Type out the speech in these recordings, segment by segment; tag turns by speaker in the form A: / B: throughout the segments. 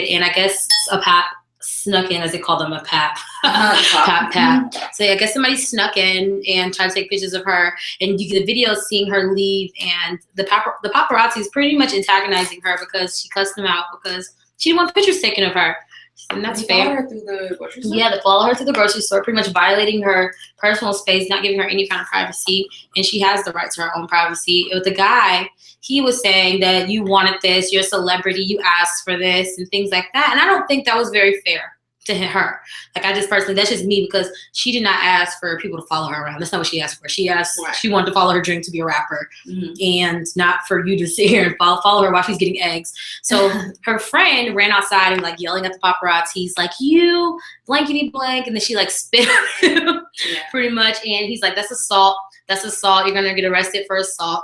A: and I guess a pap snuck in, as they call them, a pap. Pap. So I guess somebody snuck in and tried to take pictures of her, and you get a video seeing her leave, and the paparazzi is pretty much antagonizing her because she cussed them out because she didn't want pictures taken of her. And that's fair.
B: Follow her through the grocery store?
A: Yeah, they follow her to the grocery store, pretty much violating her personal space, not giving her any kind of privacy, and she has the right to her own privacy. With the guy, he was saying that you wanted this, you're a celebrity, you asked for this, and things like that. And I don't think that was very fair to her. Like, I just personally, that's just me, because she did not ask for people to follow her around. That's not what she asked for. She asked, she wanted to follow her dream to be a rapper, and not for you to sit here and follow her while she's getting eggs. So her friend ran outside and like yelling at the paparazzi, like, you blankety blank, and then she like spit on him pretty much, and he's like, that's assault, you're gonna get arrested for assault.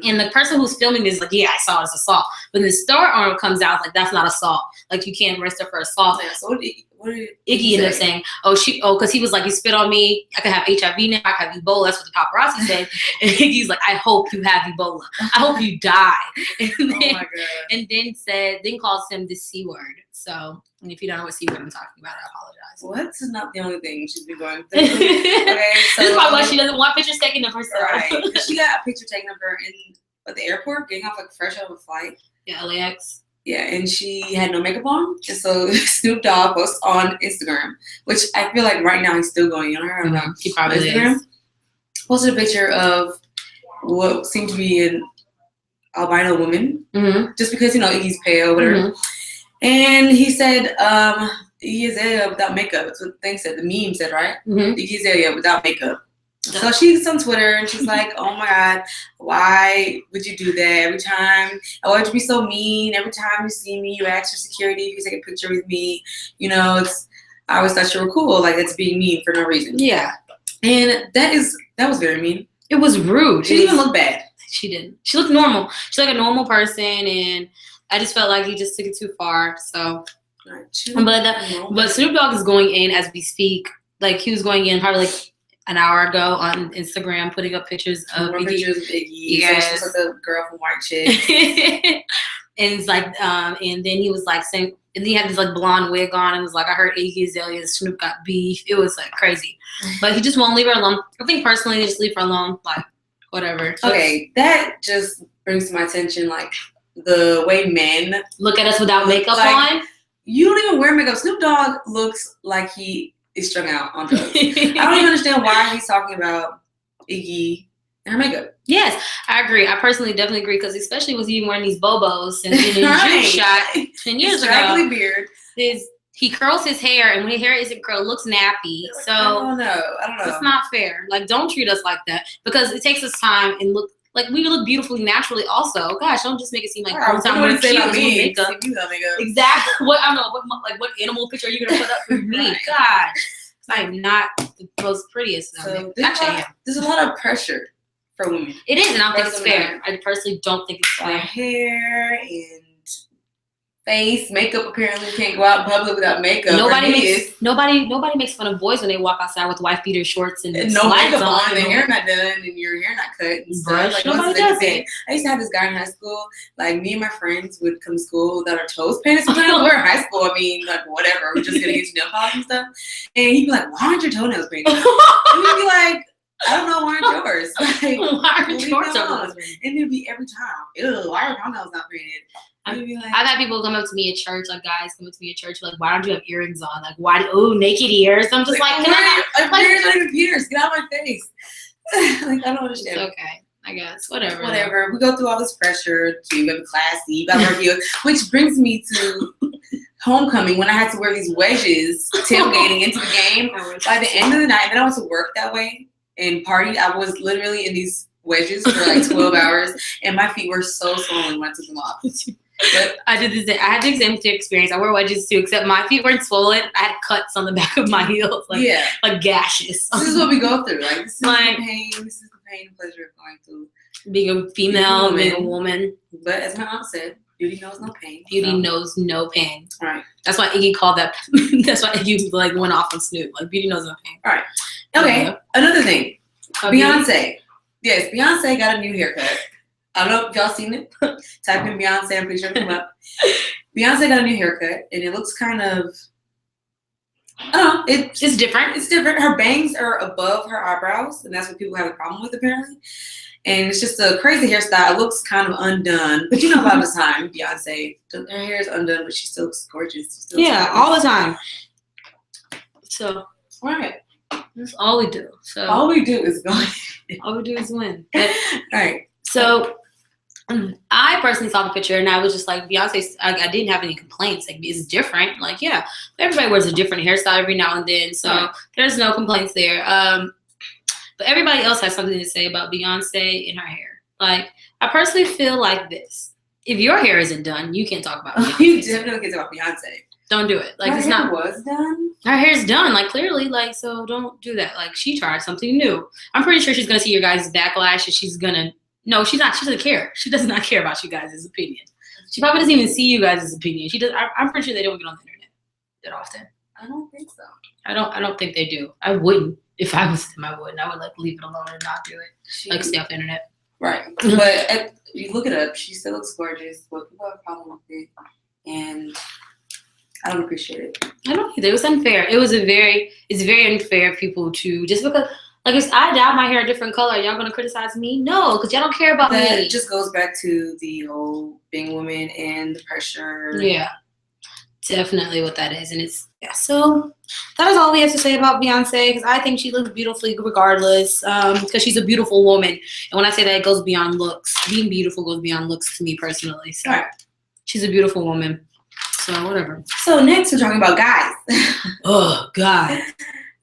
A: And the person who's filming this is like, yeah, I saw it as assault. But then the store owner comes out like, that's not assault. Like, you can't arrest her for assault.
B: Yeah, so what did
A: Iggy ended up saying, because he was like, you spit on me, I could have HIV now, I could have Ebola. That's what the paparazzi said. And Iggy's like, I hope you have Ebola. I hope you die. And then,
B: oh my God. And
A: then calls him the C word. So, and if you don't know what C word I'm talking about, I apologize.
B: Well, that's not the only thing she's been going through. Okay, so
A: this is probably why she doesn't want pictures taken of herself.
B: Right. She got a picture taken of her at the airport, getting off like fresh out of a flight.
A: Yeah, LAX.
B: Yeah, and she had no makeup on. And so Snoop Dogg posts on Instagram, which I feel like right now he's still going on her. I don't know.
A: He probably
B: Instagram.
A: is.
B: Posted a picture of what seemed to be an albino woman, just because, Iggy's pale, whatever. And he said, Iggy Azalea without makeup. That's what they said. The meme said, right? Iggy Azalea without makeup. So she's on Twitter and she's like, oh my God, why would you do that every time? Why would you be so mean? Every time you see me, you ask for security, you take a picture with me. I always thought you were cool. Like, that's being mean for no reason.
A: Yeah.
B: And that was very mean.
A: It was rude.
B: She didn't even look bad.
A: She didn't. She looked normal. She's like a normal person, and I just felt like he just took it too far. So, but Snoop Dogg is going in as we speak. Like, he was going in probably like an hour ago on Instagram, putting up pictures of Iggy.
B: Yes. So like the girl from White Chick.
A: And it's like, and then he was like saying, and then he had this like blonde wig on, and was like, I heard Iggy Azalea and Snoop got beef. It was like crazy, but he just won't leave her alone. I think personally, they just leave her alone, like whatever.
B: Okay, that just brings to my attention like the way men
A: look at us without makeup on.
B: You don't even wear makeup. Snoop Dogg looks like he is strung out on drugs. I don't even understand why he's talking about Iggy and her makeup. Yes,
A: I agree. I personally definitely agree, because especially with you wearing these bobos and his shot 10 years ago.
B: Beard.
A: He curls his hair, and when his hair isn't curled, it looks nappy. So
B: I don't know.
A: It's not fair. Like, don't treat us like that, because it takes us time and look. Like, we look beautifully naturally also. Gosh, don't just make it seem like all the time we're cute with makeup. Exactly. What animal picture are you going to put up for me? Gosh. I'm not the most prettiest.
B: So there's a lot of pressure for women.
A: It is, and I don't think it's fair. I personally don't think it's fair.
B: Hair and face, makeup apparently can't go out in public without makeup.
A: Nobody makes fun of boys when they walk outside with wife beater shorts and
B: no makeup on, and hair not done, and your hair not cut and stuff. Like,
A: nobody does it.
B: I used to have this guy in high school. Like, me and my friends would come to school without our toes painted. Sometimes we're in high school. I mean, like, whatever. We're just gonna get nail polish and stuff. And he'd be like, "Why aren't your toenails painted?" And we'd be like, I don't know, why aren't yours? Like,
A: why aren't yours?
B: And it'd be every time, ew, why are your toenails not painted?
A: I've had people come up to me at church, like guys come up to me at church, like, why don't you have earrings on? Like, why? Naked ears. I'm just like,
B: ears aren't even Peters. Get out of my face. Like, I don't understand.
A: It's okay, I guess. Whatever.
B: Whatever. We go through all this pressure to be classy. You got to wear heels, which brings me to homecoming when I had to wear these wedges tailgating into the game. By the end of the night, then I went to work that way and partied. I was literally in these wedges for like 12 hours, and my feet were so swollen when I took them off. But
A: I had the same experience. I wore wedges too, except my feet weren't swollen. I had cuts on the back of my heels, like gashes.
B: This is what we go through. Like, this is the pain. This is the pain and pleasure of going through
A: being a female, being a woman.
B: But as my aunt said, beauty knows no pain.
A: Beauty knows no pain.
B: All right.
A: That's why Iggy called that. That's why Iggy like went off on Snoop. Like, beauty knows no pain.
B: All right. Okay. Another thing. Beyonce. Yes, Beyonce got a new haircut. I don't know if y'all seen it. Type in Beyonce, I'm pretty sure it'll come up. Beyonce got a new haircut, and it looks kind of, I don't know, it's different. It's different. Her bangs are above her eyebrows, and that's what people have a problem with, apparently. And it's just a crazy hairstyle. It looks kind of undone. But you know, a lot of the time, Beyonce, her hair is undone, but she still looks gorgeous.
A: Yeah, all the time. So,
B: right.
A: That's all we do. So
B: all we do is win.
A: All we do is win.
B: All right.
A: So I personally saw the picture and I was just like, Beyonce, I didn't have any complaints. Like, it's different. Like, yeah, everybody wears a different hairstyle every now and then. So there's no complaints there. But everybody else has something to say about Beyonce and her hair. Like, I personally feel like this. If your hair isn't done, you can't talk about Beyonce.
B: You definitely can't talk about Beyonce.
A: Don't do it. Like,
B: her
A: it's
B: hair
A: not.
B: Was done.
A: Her hair's done. Like, clearly. Like, so don't do that. Like, she tried something new. I'm pretty sure she's gonna see your guys' backlash, and she's gonna. No, she's not. She doesn't care. She does not care about you guys' opinion. She probably doesn't even see you guys' opinion. She does. I'm pretty sure they don't get on the internet that often.
B: I don't think so.
A: I don't think they do. I wouldn't. If I was them, I wouldn't. I would like leave it alone and not do it. Like, stay off the internet.
B: Right. But you look it up. She still looks gorgeous. But people have a problem with it, and I don't appreciate it.
A: I don't either. It was unfair. It's very unfair people to just because. Like, if I dye my hair a different color, y'all gonna criticize me? No, because y'all don't care about me.
B: That just goes back to the whole being a woman and the pressure.
A: Yeah, definitely what that is. And it's, yeah, so that is all we have to say about Beyonce, because I think she looks beautifully regardless, because she's a beautiful woman. And when I say that, it goes beyond looks. Being beautiful goes beyond looks to me personally. So she's a beautiful woman. So whatever.
B: So next we're talking about guys.
A: Oh, God.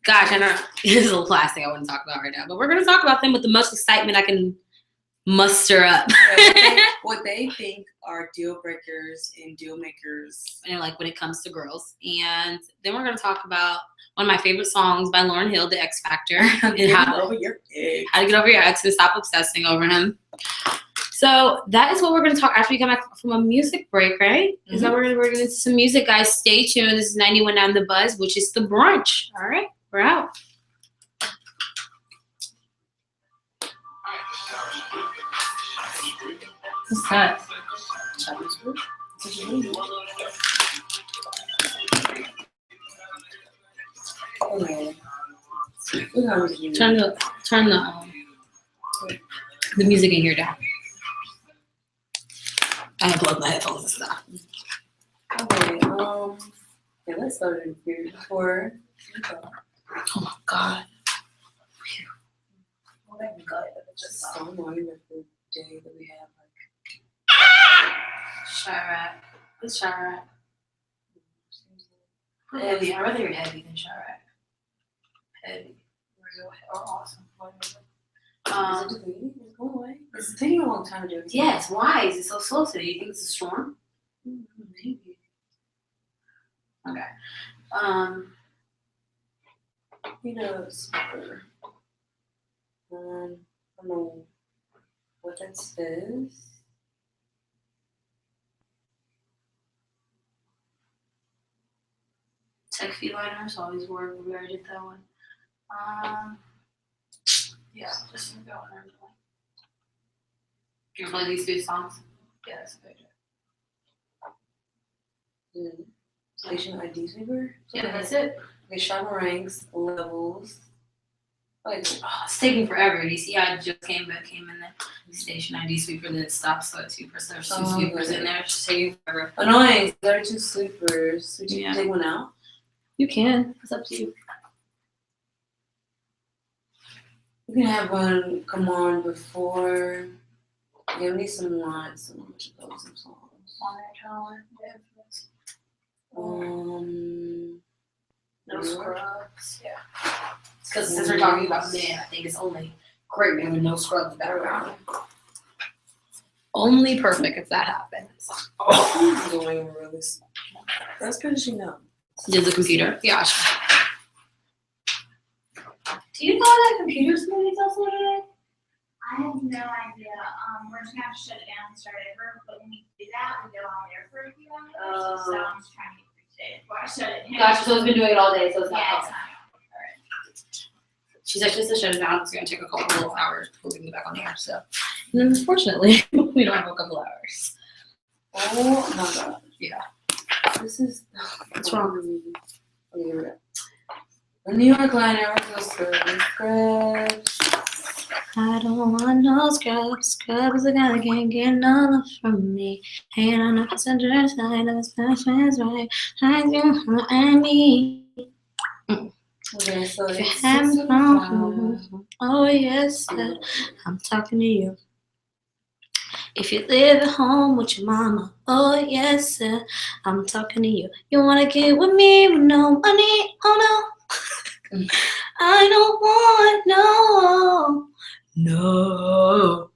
A: Gosh, I know this is a last thing I want to talk about right now, but we're going to talk about them with the most excitement I can muster up.
B: What they think are deal breakers and deal makers.
A: And like when it comes to girls. And then we're going to talk about one of my favorite songs by Lauryn Hill, The X Factor. And how to get over your ex and stop obsessing over him. So that is what we're going to talk after we come back from a music break, right? Is that we're going to get into some music, guys. Stay tuned. This is 91.9 The Buzz, which is The Brunch. All right, we're out. What's that? Okay. Turn the music in here down. I unplugged my headphones and stuff.
B: Okay, yeah, let's start in here before.
A: Oh my God.
B: It's just so annoying that the day that we have
A: Chirac. What's Chirac? Heavy. I'd rather hear heavy than Chirac. Heavy. Real or awesome.
B: Is it deleting? Is it going away? It's taking a long time to do it.
A: Yes, why is it so slow today? You think it's a storm? Maybe. Okay.
B: You know, speaker. I don't know what that says.
A: Tech feed liners always work. We already did that one. Yeah, just gonna go on there. Can you play these 3 songs? Yeah, that's a good idea.
B: Station ID sweeper?
A: Yeah, that's it.
B: Okay, sharper ranks, levels. Like,
A: it's taking forever. You see, I just came in the station ID sweeper, then it stops, so it's 2%. There's 2 sweepers in there. It's just taking forever.
B: Annoying. There are 2 sweepers. Would you take one out?
A: You can. It's up to you.
B: You can have one come on before. Yeah, we need some lines. Some songs.
A: On there, no scrubs. Yeah. Because since we're talking about men, I think it's only great men with no scrubs background. Only perfect if that happens.
B: That's because you know.
A: Did the computer? Yeah. Do you know that computer's moving also today?
C: I have no idea. We're just gonna have to shut it down and start over. But when we do that, we go on there for a few hours. So I'm just trying to get through today before I shut it down.
A: Gotcha. So it's been doing it all day, so it's not.
C: Yeah, it's not.
A: Alright. She's actually to shut it down. It's gonna take a couple little hours before we can get back on the air. So, and unfortunately, we don't have a couple hours.
B: Oh my God.
A: Yeah.
B: This is.
A: What's wrong?
B: Okay, here we go. The New York liner goes serving scrubs.
A: I don't want no scrubs. Scrubs are gonna can't get no love from me. Ain't on the passenger side of his passion's right. I do and me.
B: Okay, so
A: If you
B: it's
A: haven't known, oh yes, sir, I'm talking to you. If you live at home with your mama, oh yes, sir, I'm talking to you. You wanna get with me with no money? Oh no, I don't want no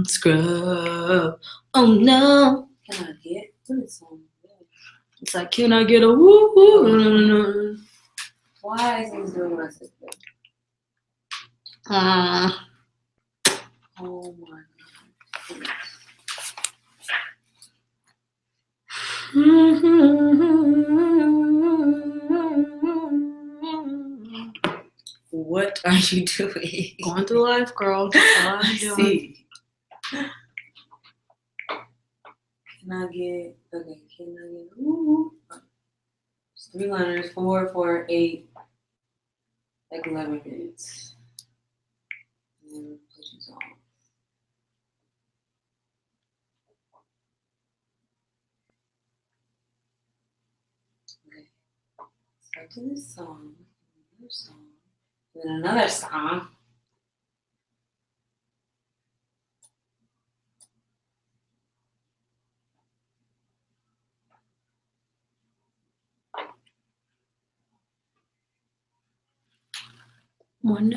A: scrub. Oh no.
B: Can I get this one?
A: It's like, can I get a woo woo? No.
B: Why is he doing what I said? Oh my God. What are you doing?
A: Going through life, girl. That's all I'm doing.
B: See. Can I get? Ooh. 3 liners, 4, 4, 8, like 11 minutes. And then pushes off. Okay. So I do this song, another song, and then another song.
A: One.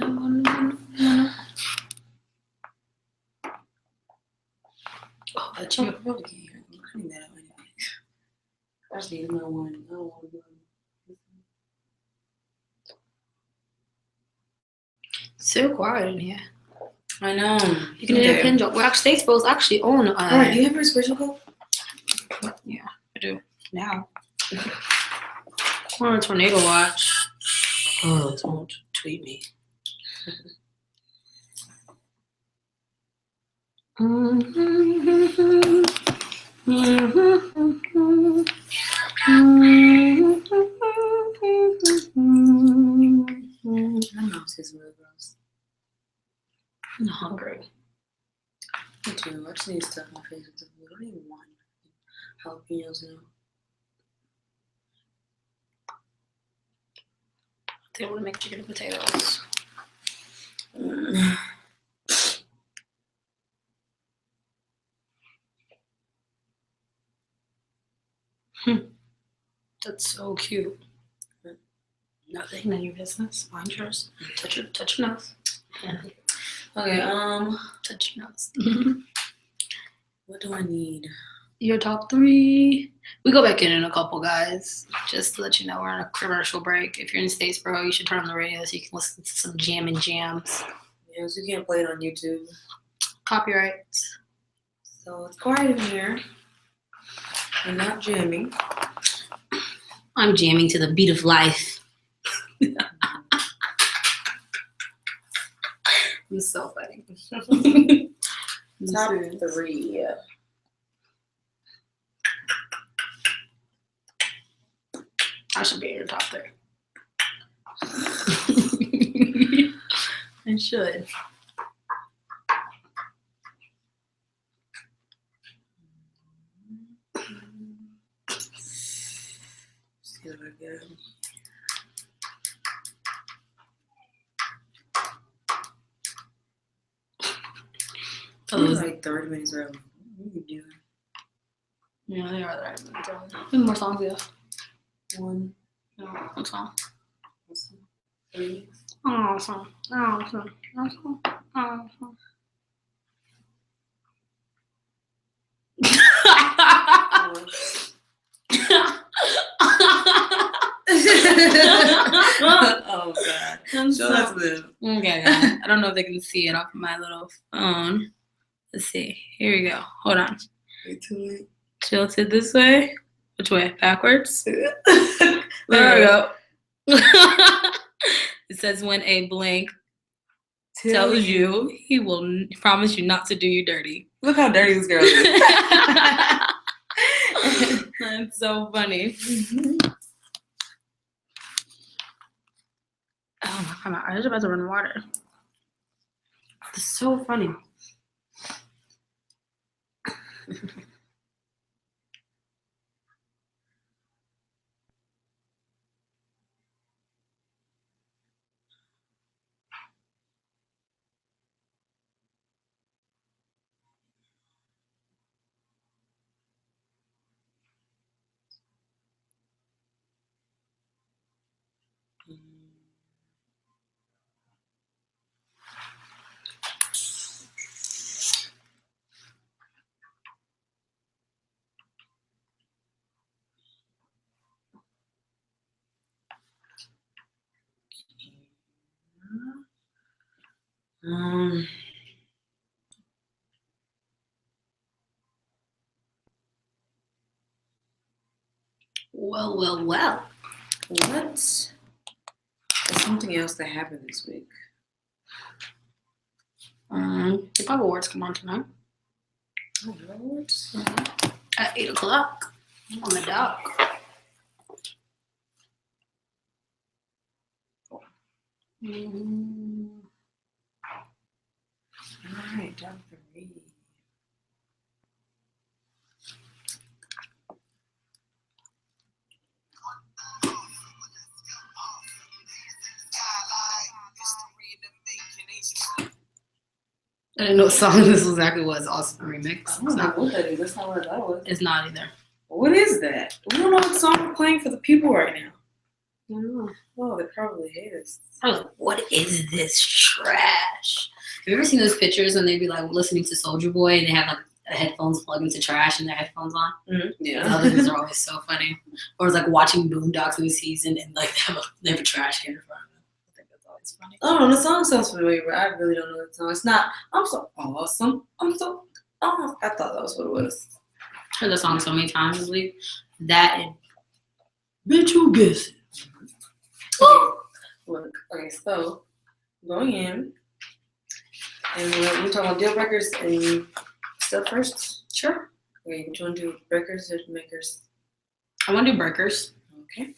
A: Oh, but
B: I
A: you.
B: probably can't hear it. I'm cutting that out anyway. Actually, it's not one. I don't want to do it.
A: So quiet in here.
B: I know.
A: You can do a pin drop. Well, actually, Statesboro's actually on.
B: Alright, do you have a special code?
A: Yeah, I do. Now. Or a tornado watch. Oh, don't tweet me.
B: My mouth is really gross.
A: I'm hungry.
B: Me too. I just need stuff in my face with the food. I don't even want jalapenos now.
A: They want to make chicken and potatoes. That's so cute. Nothing, none of your business. Mind yours. Touch your nose.
B: Okay,
A: Touch your nose.
B: what do I need?
A: Your top 3. We go back in a couple, guys. Just to let you know, we're on a commercial break. If you're in Statesboro, you should turn on the radio so you can listen to some jammin' jams.
B: Yes, you can't play it on YouTube.
A: Copyrights.
B: So it's quiet in here. I'm not jamming.
A: I'm jamming to the beat of life. I'm so funny.
B: Top 3.
A: I should be in your top 3. I should.
B: See what I get.
A: Oh,
B: It was like 30 minutes early. What are you doing?
A: yeah, they are the right minutes. How many more songs do you have?
B: 1,
A: No, one song.
B: 3.
A: Oh, song. Oh, song. Oh, song. Oh, song.
B: Oh God.
A: I'm
B: Show us this.
A: Okay, guys. I don't know if they can see it off my little phone. Let's see. Here we go. Hold on.
B: Wait too late.
A: Tilted this way. Which way? Backwards? There we go. It says when a blank tells you he will promise you not to do you dirty.
B: Look how dirty this girl is.
A: It's so funny. Oh my god, I was about to run water. It's so funny. Well.
B: What? There's something else that happened this week.
A: The Pop Awards come on tonight.
B: Oh, Lord.
A: At 8 o'clock on the dot.
B: All right, Dr. Reed.
A: I didn't know what song this exactly was. Also a remix.
B: I don't know what that is. That's not what I thought it was.
A: It's not either.
B: What is that? We don't know what song we're playing for the people right now.
A: I don't know.
B: Oh, they probably hate us.
A: I was like, what is this trash? Have you ever seen those pictures when they'd be like listening to Soulja Boy and they have like headphones plugged into trash and their headphones on?
B: Mm-hmm. Yeah.
A: Those things are always so funny. Or it's like watching Boondocks in the season and like they have a trash can in front of them. I think that's always funny.
B: Oh, the song sounds familiar, but I really don't know the song. It's not, I'm so awesome. I'm so awesome. I thought that was what it was.
A: I heard the song so many times this week. That and bitch, you guess it.
B: Okay. Look, okay, so going in, and we're talking about deal breakers and stuff first.
A: Sure.
B: Okay, do you want to do breakers or makers?
A: I want to do breakers.
B: Okay.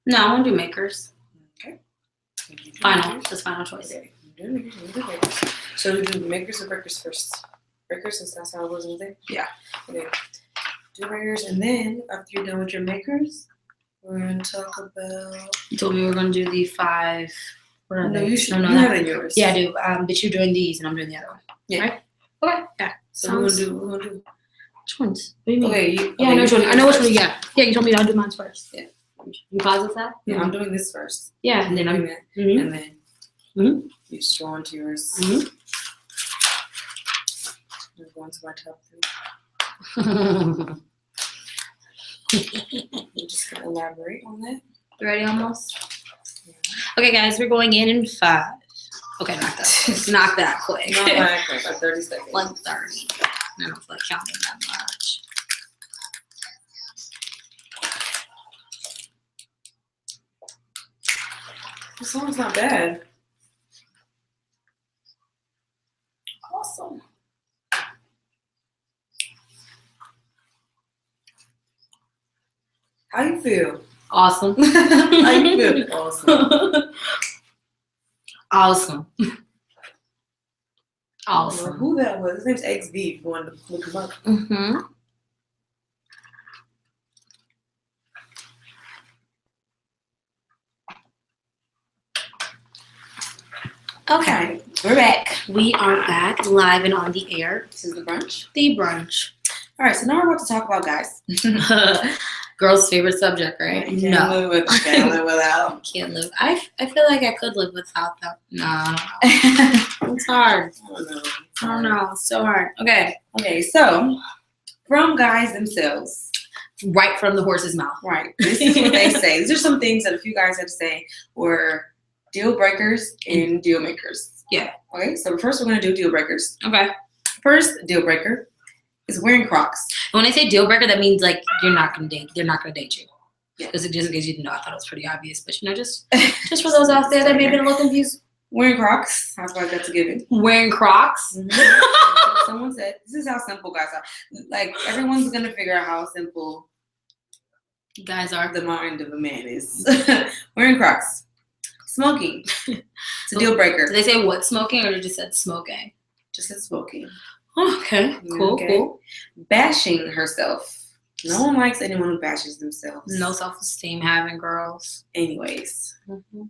A: No, I want to do makers.
B: Okay.
A: Final. That's final choice.
B: Okay. Do makers. So we do makers or breakers first? Breakers, since that's how it was in there?
A: Yeah.
B: Okay. Do breakers, and then after you're done with your makers, we're going to talk about...
A: You told me we were going to do the 5. What are
B: No,
A: they?
B: you should.
A: No,
B: You have it in yours.
A: Yeah, I do. But you're doing these and I'm doing the other one.
B: Yeah.
A: Right? Okay. Yeah.
B: So we're gonna do.
A: Which ones? What do you mean?
B: Okay.
A: Yeah, I know which one. I know which one. Yeah. Yeah, you told me I'll do mine first.
B: Yeah.
A: You positive that?
B: Yeah, I'm doing this first.
A: Yeah, and then I'm
B: doing that, and then you just go into yours. I'm going to my top 3. I'm just gonna elaborate on that.
A: You ready almost?
B: Yeah.
A: Okay, guys, we're going in 5. Okay, not that. Not that quick.
B: Not that quick. Like 30 seconds.
A: Like 30. I don't feel like counting that much.
B: This song's not bad. Awesome. How you feel?
A: Awesome.
B: How you feel? Awesome.
A: Awesome.
B: I don't know
A: Awesome.
B: who that was. His name's XV. If you wanted to look him up.
A: Mm-hmm. Okay, we're back. We are back live and on the air.
B: This is the brunch.
A: The brunch.
B: All right, so now we're about to talk about guys.
A: Girl's favorite subject, right?
B: You can't live with, can't live without.
A: Can't live. I feel like I could live without them. No, I don't know. It's hard. I don't know. It's so hard. Okay.
B: Okay, so from guys themselves.
A: Right from the horse's mouth.
B: Right. This is what they say. These are some things that a few guys had to say were deal breakers and deal makers.
A: Yeah.
B: Okay, so first we're going to do deal breakers.
A: Okay.
B: First deal breaker is wearing Crocs.
A: When I say deal breaker, that means like you're not gonna date. They're not gonna date you.
B: Yeah.
A: Because just in case you didn't know, I thought it was pretty obvious. But you know, just for those out there that may have been a little confused.
B: Wearing Crocs. I feel like that's a given.
A: Wearing Crocs.
B: Mm-hmm. Someone said, this is how simple guys are. Like, everyone's going to figure out how simple
A: guys are.
B: The mind of a man is. Wearing Crocs. Smoking. It's a deal breaker.
A: Did they say what smoking, or they just said smoking?
B: Just said smoking.
A: Oh, okay. Cool, cool.
B: Bashing herself. No one likes anyone who bashes themselves.
A: No self-esteem having girls.
B: Anyways. Mm-hmm.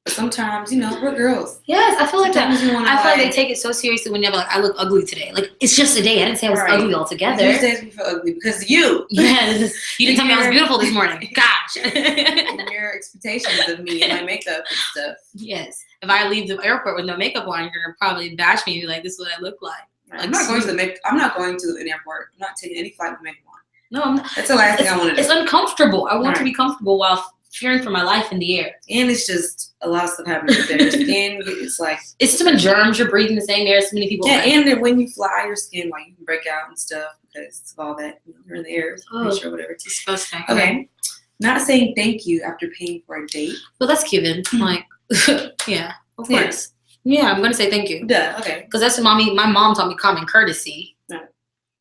B: But sometimes, we're girls.
A: Yes, I feel like that. I feel
B: like
A: they take it so seriously when they're like, I look ugly today. Like, it's just a day. I didn't say I was ugly altogether.
B: These days we feel ugly because you.
A: Yes. You didn't tell me I was beautiful this morning. Gosh.
B: And your expectations of me and my makeup and stuff.
A: Yes. If I leave the airport with no makeup on, you're going to probably bash me and be like, this is what I look like.
B: I'm not going to an airport. I'm not taking any flight with makeup on.
A: No, I'm not.
B: That's the last thing I want to do.
A: It's uncomfortable. I want to be comfortable while fearing for my life in the air.
B: And it's just a lot of stuff happening with your skin. It's like
A: it's so many germs. You're breathing the same air as so many people.
B: Yeah, and then when you fly, your skin you can break out and stuff because of all that. You're in the air, or whatever. It's
A: disgusting.
B: Okay. Not saying thank you after paying for a date.
A: Well, that's given. Like, yeah, of course. Yeah, I'm gonna say thank you.
B: Yeah, okay.
A: Because that's what my mom taught me common courtesy.
B: Right.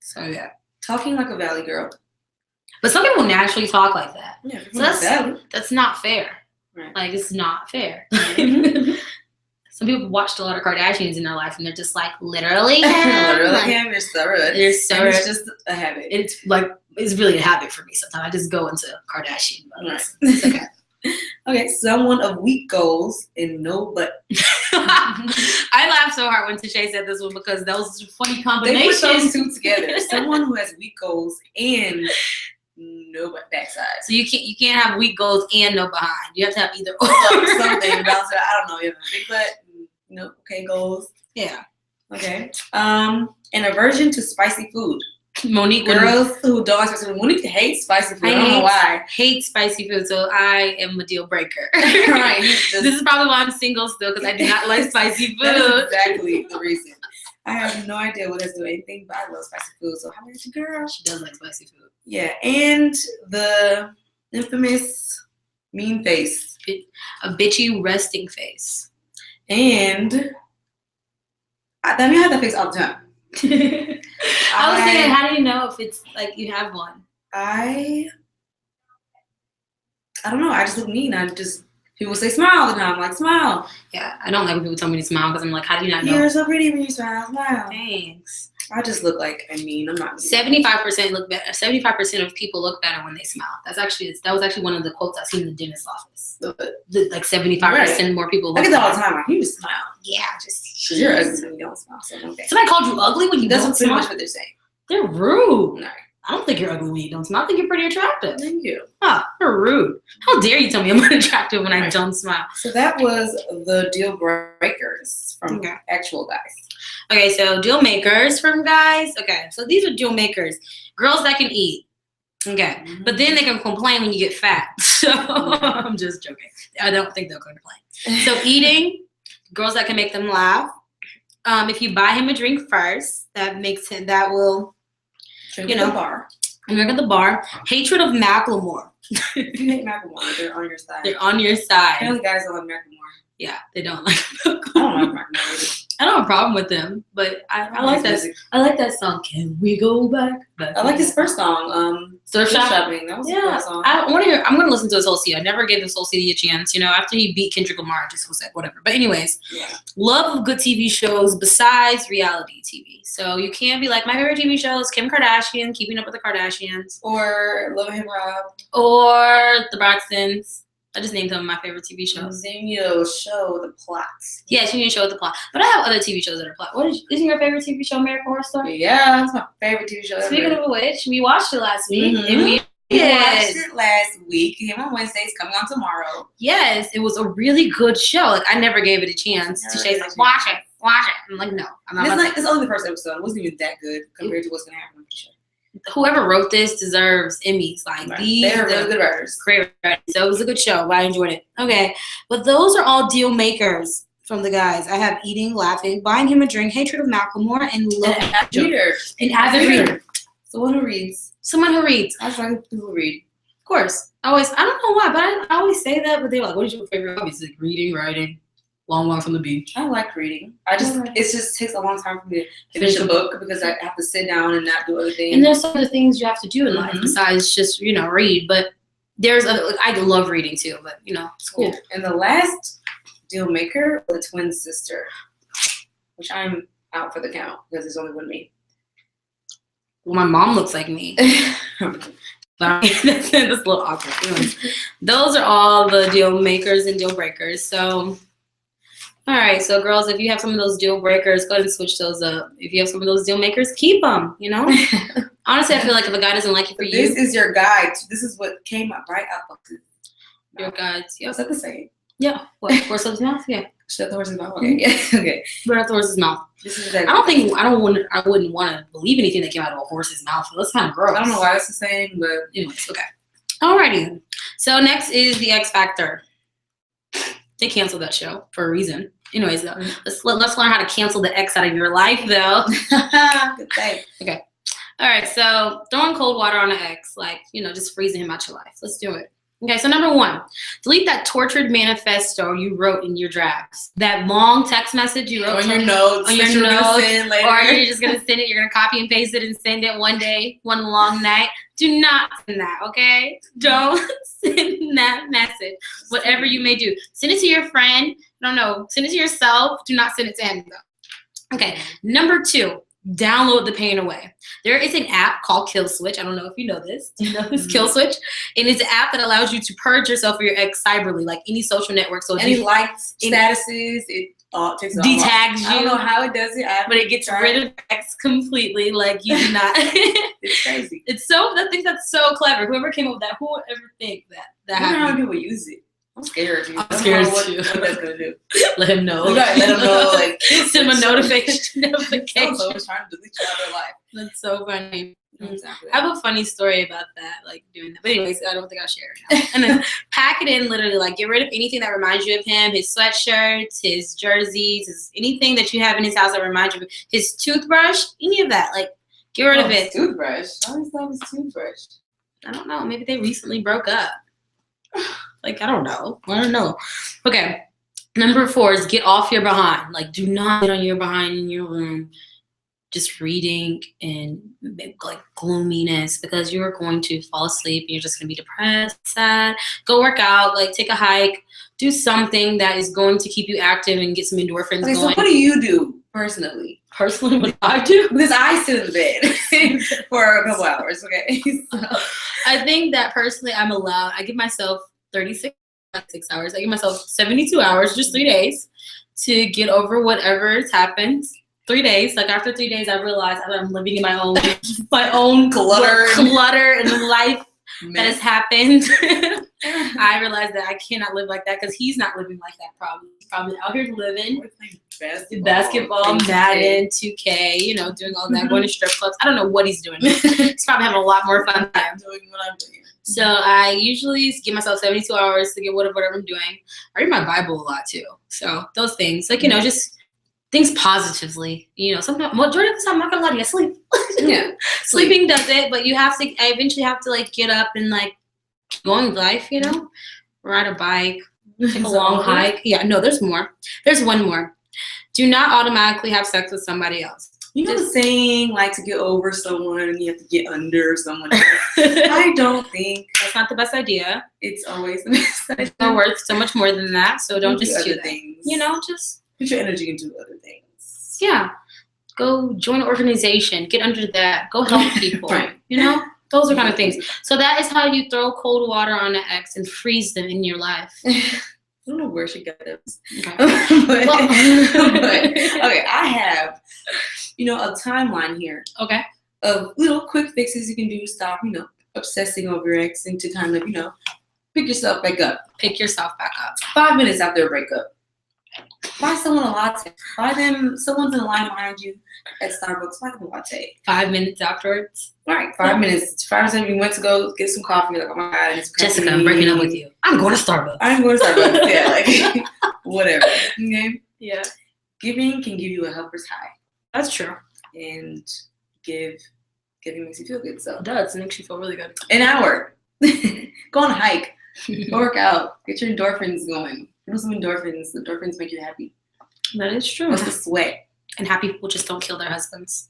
A: So yeah.
B: Talking like a valley girl.
A: But some people naturally talk like that.
B: Yeah,
A: so that's not fair.
B: Right.
A: Like, it's not fair.
B: Mm-hmm.
A: Some people watched a lot of Kardashians in their life, and they're just like, literally
B: literally him. You're so rude.
A: You're so rude.
B: It's just a habit.
A: It's really a habit for me sometimes. I just go into Kardashian mode.
B: Right.
A: It's okay.
B: Okay, someone of weak goals and no butt.
A: I laughed so hard when Tashay said this one because those are funny combinations.
B: They put those two together. Someone who has weak goals and no backside.
A: So you can't have weak goals and no behind. You have to have either or.
B: Something about it. I don't know. You have a big butt. Okay, goals.
A: Yeah.
B: Okay. An aversion to spicy food.
A: Monique,
B: girls who don't spicy food. Monique hates spicy food. I don't know why.
A: Hate spicy food, so I am a deal breaker.
B: Right.
A: This is probably why I'm single still, because I do not like spicy food.
B: That is exactly the reason. I have no idea what has to do anything, but I love spicy food. So how about you, girl?
A: She does like spicy food.
B: Yeah, and the infamous mean face.
A: A bitchy resting face.
B: And I have that face all the time.
A: I was thinking, how do you know if it's like you have one?
B: I don't know. I just look mean. People say smile all the time. I'm like, smile.
A: Yeah, I don't like when people tell me to smile because I'm like, how do you not know?
B: You're so pretty when you smile. Smile.
A: Thanks.
B: I just look like I'm mean. I'm not
A: mean. 75% look better. 75% of people look better when they smile. That was actually one of the quotes I seen in the dentist's office. Like 75% more people look
B: I get that all the
A: better.
B: time. Like, you just smile.
A: Yeah, just
B: you're ugly when you don't smile. So okay.
A: Somebody called you ugly when you don't smile?
B: That's pretty much what they're saying.
A: They're rude.
B: No.
A: I don't think you're ugly when you don't smile. I think you're pretty attractive.
B: Thank you.
A: Oh, you're rude. How dare you tell me I'm unattractive when I don't smile?
B: So that was the deal breakers from actual guys.
A: Okay, so deal makers from guys. Okay, so these are deal makers. Girls that can eat. Okay, but then they can complain when you get fat. So I'm just joking. I don't think they'll complain. So eating, girls that can make them laugh. If you buy him a drink first, that will,
B: drink at the bar.
A: Drink at the bar. Hatred of Macklemore.
B: If you hate Macklemore, they're on your side.
A: They're on your side.
B: Apparently guys don't like Macklemore.
A: Yeah, they don't like
B: Macklemore. I don't like Macklemore. I
A: don't have a problem with them, but I like that. I like that song. Can we go back?
B: I like his first song.
A: Surf Shopping.
B: That was a cool song.
A: I want to hear. I'm gonna listen to his whole CD. I never gave this whole CD a chance. After he beat Kendrick Lamar, I just was like, whatever. But anyways, love of good TV shows besides reality TV. So you can't be like, my favorite TV show is Kim Kardashian, Keeping Up with the Kardashians,
B: or Love and Hip Hop,
A: or The Braxtons. I just named some of my favorite TV shows.
B: Then you show the plots.
A: Yes, you need to show the plot. But I have other TV shows that are plot. Isn't your favorite TV show American Horror Story?
B: Yeah, that's my favorite TV show
A: Speaking of which, we watched it last week.
B: Mm-hmm.
A: And we
B: watched it last week. It came on Wednesdays, coming on tomorrow.
A: Yes, it was a really good show. Like, I never gave it a chance. Shay's like, watch it. I'm like, no. I'm not.
B: It's only the first episode. It wasn't even that good compared to what's going to happen on the show.
A: Whoever wrote this deserves Emmys. Like,
B: they're really good writers.
A: Great writers. So it was a good show. I enjoyed it. Okay. But those are all deal makers from the guys. I have eating, laughing, buying him a drink, hatred of Macklemore, and an avid reader.
B: Someone who reads.
A: Someone who reads.
B: I try people who read.
A: Of course. I don't know why, but I always say that, but they're like, what is your favorite hobby? It's like reading, writing, long walks on the beach.
B: I like reading. It just takes a long time for me to finish a book because I have to sit down and not do other things.
A: And there's some other things you have to do in life besides just, read. But there's I love reading too, but it's cool.
B: Yeah. And the last deal maker, the twin sister, which I'm out for the count because there's only one me.
A: Well, my mom looks like me. But that's a little awkward. Anyways, those are all the deal makers and deal breakers. So, all right. So, girls, if you have some of those deal breakers, go ahead and switch those up. If you have some of those deal makers, keep them. Honestly, I feel like if a guy doesn't like you for
B: this is your guide. This is what came up right out of
A: your guides.
B: Yeah, is that the same?
A: Yeah. What? Horse of his mouth? Yeah.
B: Shut the horse's mouth. Okay. Yeah. Okay.
A: But out the horse's mouth.
B: This is exactly
A: I wouldn't want to believe anything that came out of a horse's mouth. That's kind of gross.
B: I don't know why it's the same, but
A: anyways, okay. Alrighty. So next is the X Factor. They canceled that show for a reason. Anyways, though, let's learn how to cancel the X out of your life, though.
B: Good thing.
A: Okay. All right. So throwing cold water on an ex, just freezing him out your life. Let's do it. Okay, so number 1, delete that tortured manifesto you wrote in your drafts. That long text message you wrote
B: on your notes, or
A: you're just gonna send it. You're gonna copy and paste it and send it one day, one long night. Do not send that, okay? Don't send that message. Whatever you may do, send it to your friend. No, send it to yourself. Do not send it to him though. Okay, number 2. Download the pain away. There is an app called Kill Switch. I don't know if you know this. Do you know this? Kill Switch? And it's an app that allows you to purge yourself or your ex cyberly, like any social network. So
B: any likes, statuses, it takes
A: detags you.
B: I don't know how it does it,
A: but it gets rid of ex completely. Like you do not.
B: It's crazy.
A: I think that's so clever. Whoever came up with that, who would ever think that
B: I don't know how people use it. I'm scared.
A: I'm scared
B: what
A: too.
B: What that's gonna do?
A: Let him know.
B: You gotta let him know. Like
A: send him a notification.
B: So trying to delete you out of their life.
A: That's so funny.
B: Exactly.
A: I have a funny story about that, like doing that. But anyways, I don't think I'll share it now. And then pack it in, literally, like get rid of anything that reminds you of him, his sweatshirts, his jerseys, anything that you have in his house that reminds you of his toothbrush, any of that. Like get rid of it.
B: Toothbrush? I always thought it was toothbrush.
A: I don't know. Maybe they recently broke up. I don't know. Okay. Number 4 is get off your behind. Like, do not get on your behind in your room, just reading and like gloominess, because you're going to fall asleep and you're just going to be depressed, sad. Go work out, like take a hike, do something that is going to keep you active and get some endorphins going.
B: So what do you do personally?
A: Personally, what I do?
B: Because I sit in the bed for a couple hours, okay? So.
A: I think that personally I'm allowed, I give myself 36 hours. I give myself 72 hours, just 3 days, to get over whatever's happened. 3 days. Like after 3 days, I realized I'm living in my own clutter and life that has happened. I realized that I cannot live like that because he's not living like that. Probably he's probably out here living basketball, Madden, 2K, doing all that, going to strip clubs. I don't know what he's doing. He's probably having a lot more fun time doing what I'm doing. So I usually give myself 72 hours to get whatever I'm doing. I read my Bible a lot too. So those things, like, just things positively. Sometimes, majority of the time, I'm not gonna lie to you, I sleep.
B: Yeah.
A: Sleeping does it, but I eventually have to like get up and like go on life, ride a bike, take a long hike. Yeah, no, there's more. There's one more. Do not automatically have sex with somebody else.
B: The saying, like, to get over someone, you have to get under someone else. I don't think
A: that's not the best idea.
B: It's always the best idea.
A: It's worth so much more than that, so don't just do
B: things.
A: Just
B: put your energy into other things.
A: Yeah. Go join an organization. Get under that. Go help people.
B: Right.
A: Those are kind of things. So that is how you throw cold water on an ex and freeze them in your life.
B: I don't know where she got those.
A: Okay.
B: but okay, I have, a timeline here.
A: Okay.
B: Of little quick fixes you can do to stop, obsessing over your ex and to kind of, pick yourself back up.
A: Pick yourself back up.
B: 5 minutes after a breakup. Buy someone a latte. Someone's in line behind you at Starbucks. Buy them a latte.
A: 5 minutes afterwards.
B: Right, 5 minutes. 5 minutes you went to go get some coffee. Like, oh my God, it's
A: Jessica, I'm breaking up with you. I'm going to Starbucks.
B: Yeah, like whatever. Okay.
A: Yeah.
B: Giving can give you a helper's high.
A: That's true.
B: And giving makes you feel good. So
A: it does. It makes you feel really good.
B: An hour. Go on a hike. Go work out. Get your endorphins going. Do some endorphins. Endorphins make you happy.
A: That is true.
B: What's the sweat?
A: And happy people just don't kill their husbands.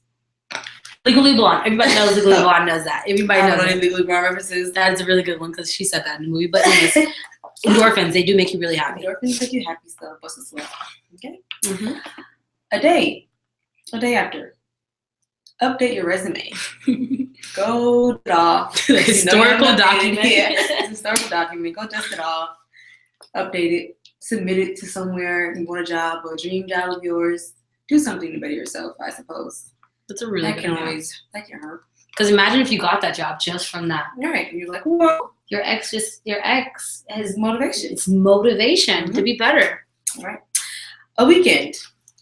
A: Legally Blonde. Everybody knows Legally Blonde knows that. Everybody knows
B: any Legally Blonde references.
A: That is a really good one because she said that in the movie. But anyways, endorphins, they do make you really happy.
B: Endorphins make you happy stuff. What's the sweat? Okay.
A: Mm-hmm.
B: A day after. Update your resume. Go off.
A: The historical document.
B: Yeah, historical document. Go dust it off. Update it. Submit it to somewhere. You want a job or a dream job of yours. Do something to better yourself, I suppose.
A: That's a really
B: that
A: good
B: can
A: one.
B: that can hurt.
A: Because imagine if you got that job just from that.
B: Right. And you're like, whoa.
A: Your ex has
B: Motivation.
A: It's motivation to be better.
B: All right. A weekend.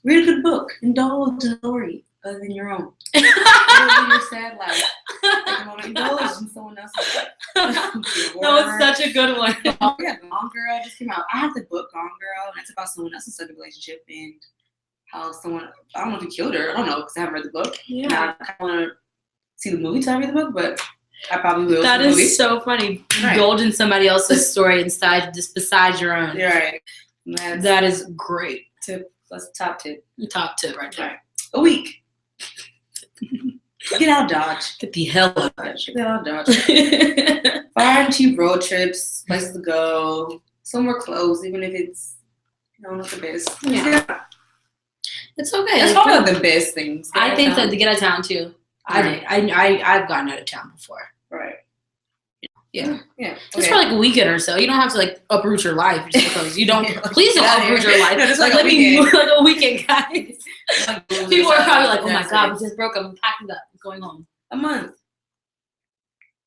B: Read a good book. Indulge in a story other than your own. Live your sad life. Take a moment. Indulge in someone else's life.
A: That was such a good one.
B: Oh, yeah, Gone Girl just came out. I have the book Gone Girl, and it's about someone else's second relationship and how someone, I don't know if he killed her. I don't know because I haven't read the book.
A: Yeah.
B: I want to see the movie till I read the book, but I probably will.
A: That is so funny.
B: Right.
A: Indulge in somebody else's story just besides your own.
B: You're right.
A: That is great.
B: Tip. That's the top tip.
A: Top tip right there.
B: Right. A week. Get out of Dodge.
A: Get the hell out of Dodge.
B: Get out of Dodge. Find cheap road trips, places to go, somewhere close, even if it's, not the best.
A: Yeah. It's okay.
B: That's probably the best things.
A: I think so, to get out of town too.
B: Right.
A: I've gotten out of town before.
B: Right.
A: Yeah.
B: Yeah.
A: Just for like a weekend or so. You don't have to like uproot your life just because you don't. Please don't uproot your life.
B: No, just
A: like
B: a
A: let me
B: weekend.
A: like a weekend, guys. People are probably like, oh my god,
B: it.
A: we just broke up. I'm packing up. I'm going home.
B: A month.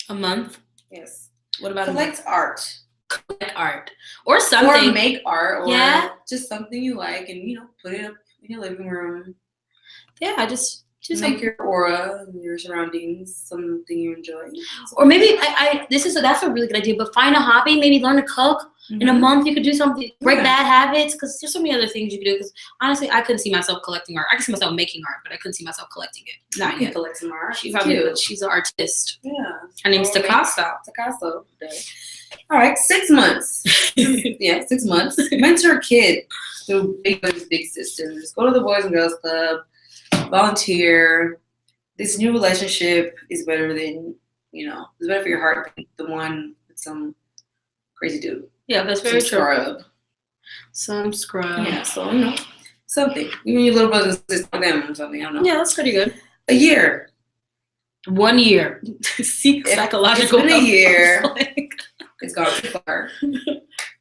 A: A month?
B: Yes.
A: What about
B: collect art?
A: Collect art or something.
B: Or make art, or
A: yeah,
B: just something you like, and put it up in your living room.
A: Yeah, just
B: make your aura and your surroundings something you enjoy.
A: Or maybe that's a really good idea. But find a hobby. Maybe learn to cook. Mm-hmm. In a month, you could do something. Break bad habits, because there's so many other things you could do. Because honestly, I couldn't see myself collecting art. I could see myself making art, but I couldn't see myself collecting it. Not yet.
B: Collect some art.
A: She's an artist.
B: Yeah.
A: Her name's Takaso.
B: All right, 6 months. Yeah, 6 months. Mentor a kid through Big Brothers Big Sisters. Go to the Boys and Girls Club. Volunteer. This new relationship is better than, it's better for your heart than the one with some crazy dude.
A: Yeah, that's very true.
B: Scrub.
A: Some scrub.
B: Yeah, so, something. Even your little brothers and sisters, them or something, I don't know.
A: Yeah, that's pretty good.
B: A year.
A: 1 year. Seek psychological help.
B: It's been a year. It's gone too far.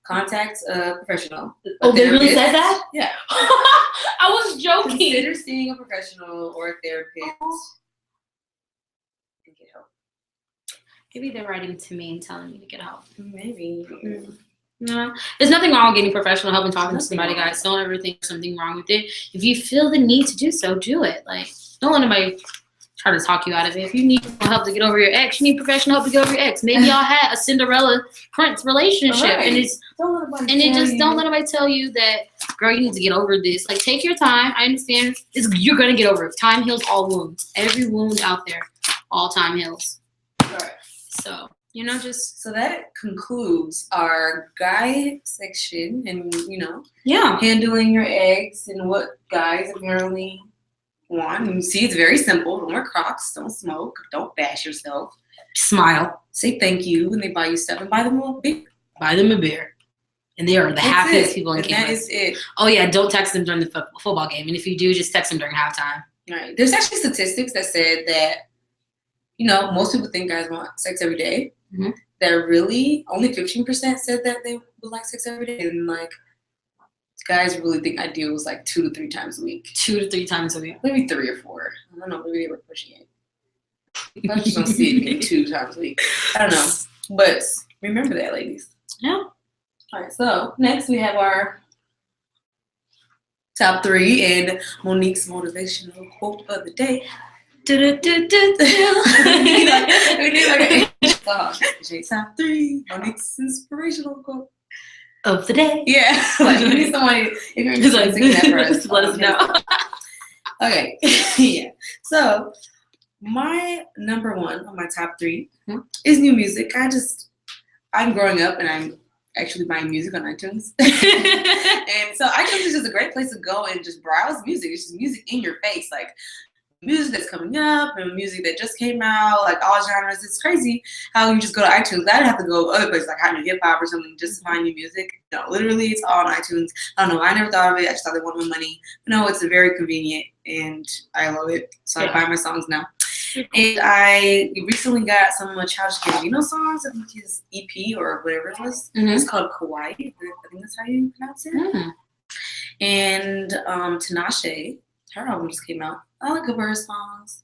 B: Contact a professional.
A: Oh, they really said that?
B: Yeah.
A: I was joking.
B: Consider seeing a professional or a therapist and get help.
A: Maybe they're writing to me and telling me to get help.
B: Maybe.
A: No, there's nothing wrong with getting professional help and talking to somebody, guys. Don't ever think there's something wrong with it. If you feel the need to do so, do it. Like, don't let anybody try to talk you out of it. If you need help to get over your ex, you need professional help to get over your ex. Maybe y'all had a Cinderella Prince relationship,
B: right.
A: and don't let anybody tell you that, girl, you need to get over this. Like, take your time. I understand. You're gonna get over it. Time heals all wounds. Every wound out there, all time heals.
B: All right.
A: So
B: so that concludes our guy section, and handling your eggs and what guys apparently want. And see, it's very simple. Don't wear Crocs. Don't smoke. Don't bash yourself.
A: Smile.
B: Say thank you when they buy you stuff, and buy them a beer.
A: Buy them a beer. And they are the happiest people in campus.
B: That is it.
A: Oh yeah, don't text them during the football game, and if you do, just text them during halftime.
B: Right. There's actually statistics that said that most people think guys want sex every day. Mm-hmm. That really only 15% said that they would like sex every day, and guys really think ideal was 2 to 3 times a week.
A: 2 to 3 times a week.
B: Maybe 3 or 4. I don't know. Maybe they were pushing it. I just don't see it being 2 times a week. I don't know. But remember that, ladies.
A: Yeah.
B: All right. So next we have our top 3 and Monique's motivational quote of the day. We need top 3 Monique's inspirational quote
A: of the day.
B: Yeah, we need somebody. If you're just singing that for us,
A: let us know.
B: Okay, yeah. So my number 1 on my top 3 is new music. I'm growing up and I'm actually buying music on iTunes. And so iTunes is just a great place to go and just browse music. It's just music in your face, like music that's coming up and music that just came out, like all genres. It's crazy how you just go to iTunes. I'd have to go other places like Hot New Hip Hop or something just to find new music. No, literally, it's all on iTunes. I don't know. I never thought of it. I just thought they wanted my money. But no, it's very convenient, and I love it. So I buy my songs now. And I recently got some Childish Gambino songs. I think his EP or whatever it was. It's called Kawaii. I think that's how you pronounce it. And Tinashe, her album just came out. I like a her songs.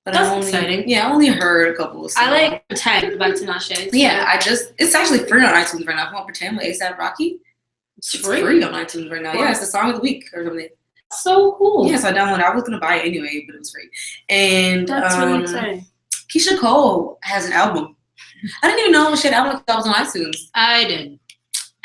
B: But
A: That's exciting.
B: Yeah, I only heard a couple of songs.
A: I like Pretend by Tinashe.
B: Yeah, it's actually free on iTunes right now. If you want Pretend with A$AP Rocky, it's free on iTunes right now. Yeah, it's the song of the week or something.
A: So cool.
B: Yeah, so I downloaded it. I was going to buy it anyway, but it was free. And
A: that's really exciting.
B: Keisha Cole has an album. I didn't even know she had an album that was on iTunes.
A: I did.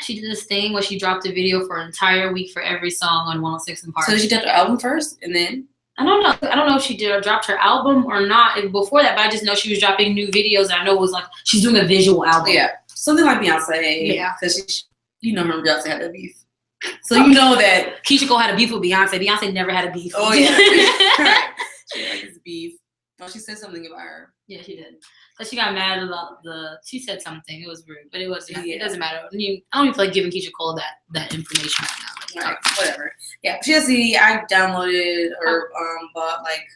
A: She did this thing where she dropped a video for an entire week for every song on 106 and Park.
B: So did she drop the album first and then?
A: I don't know. I don't know if she did or dropped her album or not before that, but I just know she was dropping new videos. And I know it was like she's doing a visual album.
B: Yeah, something like Beyonce.
A: Yeah,
B: because her and Beyonce had that beef. So you know that
A: Keisha Cole had a beef with Beyonce. Beyonce never had a beef.
B: Oh yeah, right. She had this beef. Well, she said something about her.
A: Yeah, she did. So she got mad about she said something. It was rude, but it was. Yeah. It doesn't matter. I don't even feel like giving Keisha Cole that information right now.
B: Right, whatever. Yeah, she has CD. I downloaded or bought like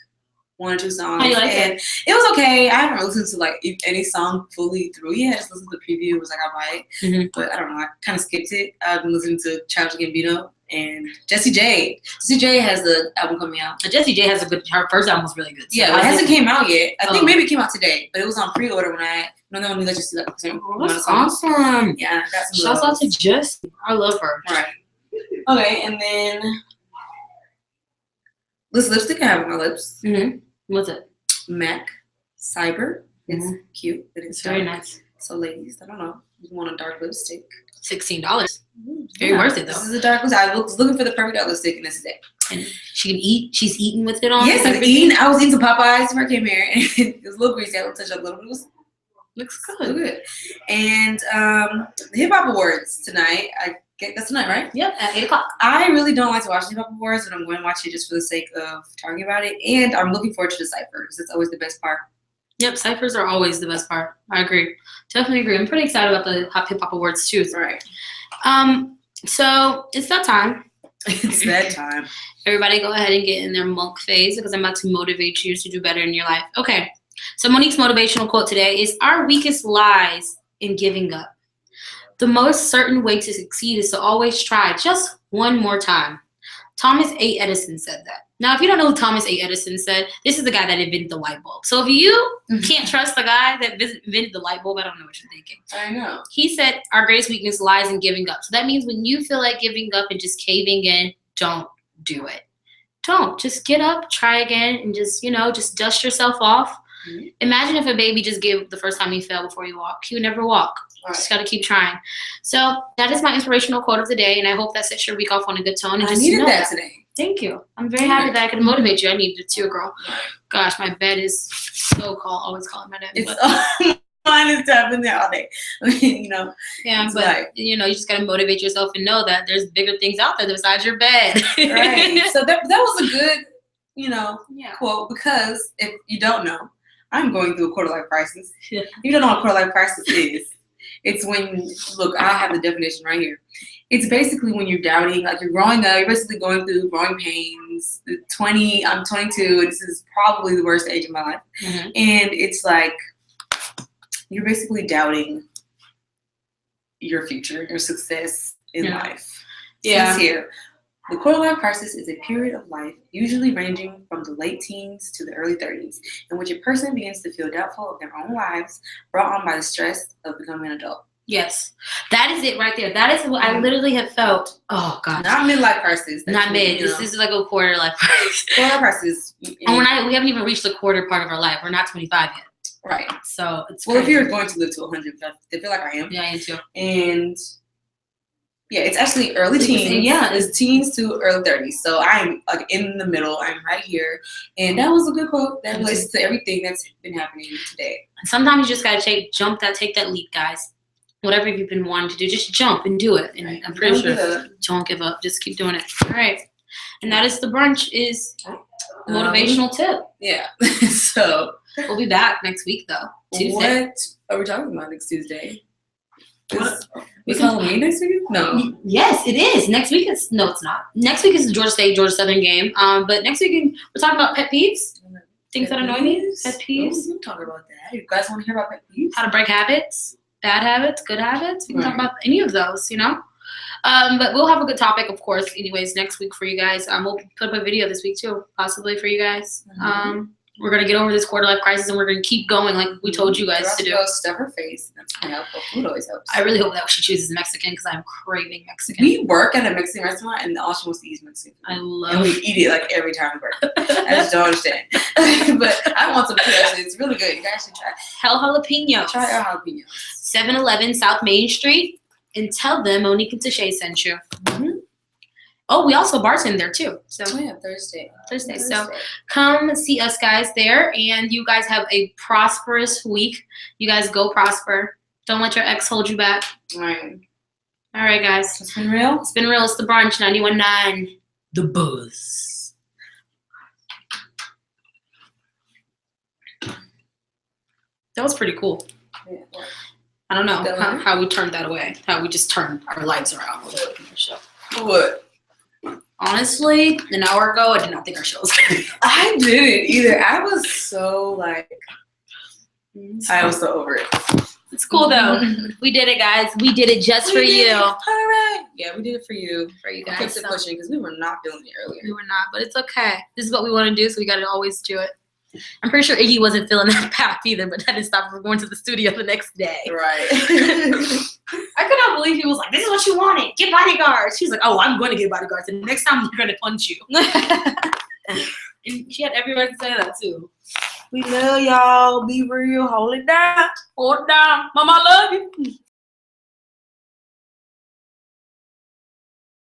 B: 1 or 2 songs.
A: How you like it?
B: It was okay. I haven't listened to like any song fully through yet. I just listened to the preview. It was like I buy it, but I don't know. I kind of skipped it. I've been listening to Childish Gambino and Jessie J. Jessie J has the album coming out.
A: Jessie J has a good. Her first album was really good. So
B: yeah, it hasn't came out yet. I think maybe it came out today, but it was on pre-order when I. No, let me let you see that.
A: That's awesome.
B: Yeah, I got some.
A: Shouts out to Jessie. I love her.
B: Right. Okay, and then this lipstick I have on my lips.
A: What's it?
B: MAC Cyber. It's cute. It's
A: very nice.
B: So ladies, I don't know. You want a dark lipstick?
A: $16. Very worth it though.
B: This is a dark lipstick. I was looking for the perfect dark lipstick, and this is it.
A: And she can eat. She's eating with it on.
B: Yes, I was eating some Popeyes before I came here, and it was a little greasy. I will touch up a little bit. Looks good. And the Hip Hop Awards tonight. That's tonight, right?
A: Yep, at 8 o'clock.
B: I really don't like to watch the Hip Hop Awards, but I'm going to watch it just for the sake of talking about it. And I'm looking forward to the Cypher because it's always the best part.
A: Yep, Cyphers are always the best part. I agree. Definitely agree. I'm pretty excited about the Hip Hop Awards too.
B: Right.
A: So it's that time.
B: It's that time.
A: Everybody go ahead and get in their monk phase because I'm about to motivate you to do better in your life. Okay. So Monique's motivational quote today is, our weakest lies in giving up. The most certain way to succeed is to always try just one more time. Thomas A. Edison said that. Now, if you don't know who Thomas A. Edison said, this is the guy that invented the light bulb. So if you can't trust the guy that invented the light bulb, I don't know what you're thinking.
B: I know.
A: He said our greatest weakness lies in giving up. So that means when you feel like giving up and just caving in, don't do it. Don't. Just get up, try again, and just dust yourself off. Imagine if a baby just gave the first time he fell before he walked. He would never walk. Right. Just got to keep trying. So that is my inspirational quote of the day, and I hope that sets your week off on a good tone. And
B: I needed that today.
A: Thank you. I'm very happy that I could motivate you. I needed it too, girl. Gosh, my bed is always calling my name.
B: Mine is tapping there all day.
A: Yeah, but you just gotta motivate yourself and know that there's bigger things out there besides your bed.
B: Right. So that was a good, quote, because if you don't know, I'm going through a quarter life crisis. Yeah. If you don't know what a quarter life crisis is, it's when I have the definition right here. It's basically when you're doubting, like you're growing up, you're basically going through growing pains. I'm 22, and this is probably the worst age of my life. And it's like you're basically doubting your future, your success in life. Yeah. It says here, the quarter life crisis is a period of life usually ranging from the late teens to the early 30s, in which a person begins to feel doubtful of their own lives, brought on by the stress of becoming an adult.
A: Yes, that is it right there. That is what I literally have felt. Oh God,
B: not midlife crisis.
A: Not mid. This is like a quarter life crisis.
B: Quarter crisis.
A: And we haven't even reached the quarter part of our life. We're not 25 yet.
B: Right.
A: So it's
B: crazy. If you're going to live to 100, I feel like I am.
A: Yeah, I am too.
B: And yeah, it's actually early teens. Yeah, it's teens to early 30s. So I'm like in the middle. I'm right here. And that was a good quote. That relates to everything that's been happening today.
A: Sometimes you just gotta take that leap, guys. Whatever you've been wanting to do, just jump and do it. And I'm pretty sure don't give up. Just keep doing it. All right. And that is the brunch is motivational tip.
B: Yeah. So
A: we'll be back next week though. Tuesday.
B: What are we talking about next Tuesday? Is Halloween next week? No.
A: Yes, it is. Next week is no, it's not. Next week is the Georgia State Georgia Southern game. But next week we're talking about pet peeves. Things that annoy me. Pet peeves.
B: We'll talk about that. You guys want to hear about pet peeves?
A: How to break habits, bad habits, good habits. We can talk about any of those, But we'll have a good topic, of course, anyways, next week for you guys. We'll put up a video this week too, possibly for you guys. We're gonna get over this quarter life crisis and we're gonna keep going like we told you guys to do.
B: Stuff her face. That's kind of helpful. Food always helps.
A: I really hope that she chooses Mexican because I'm craving Mexican.
B: We work at a Mexican restaurant and all she wants to eat is Mexican food.
A: I love
B: and we eat it like every time we work. I just don't understand. But I want some too, actually. It's really good. You guys should try.
A: Hell jalapenos.
B: Try our jalapenos.
A: 7-Eleven South Main Street. And tell them Monique and Tashay sent you. Oh, we also bartend there too. So
B: Thursday.
A: So come see us guys there, and you guys have a prosperous week. You guys go prosper. Don't let your ex hold you back.
B: All right.
A: All right, guys.
B: It's been real.
A: It's been real. It's the brunch 91.9. The buzz. That was pretty cool.
B: Yeah.
A: I don't know how we turned that away. How we just turned our lives around.
B: What?
A: Honestly, an hour ago, I did not think our show was going to be.
B: I didn't either. I was so like, I was so over it.
A: It's cool though. We did it, guys. We did it just for you.
B: All right. Yeah, we did it for you.
A: For you guys.
B: We kept it pushing because we were not feeling it earlier.
A: We were not, but it's okay. This is what we want to do, so we got to always do it. I'm pretty sure Iggy wasn't feeling that path either, but that didn't stop her from going to the studio the next day.
B: Right.
A: I could not believe he was like, this is what you wanted. Get bodyguards. She's like, oh, I'm going to get bodyguards. And next time, they're going to punch you. And she had every right to say that, too.
B: We love y'all. Be real. Hold it down.
A: Hold it down. Mama, I love you.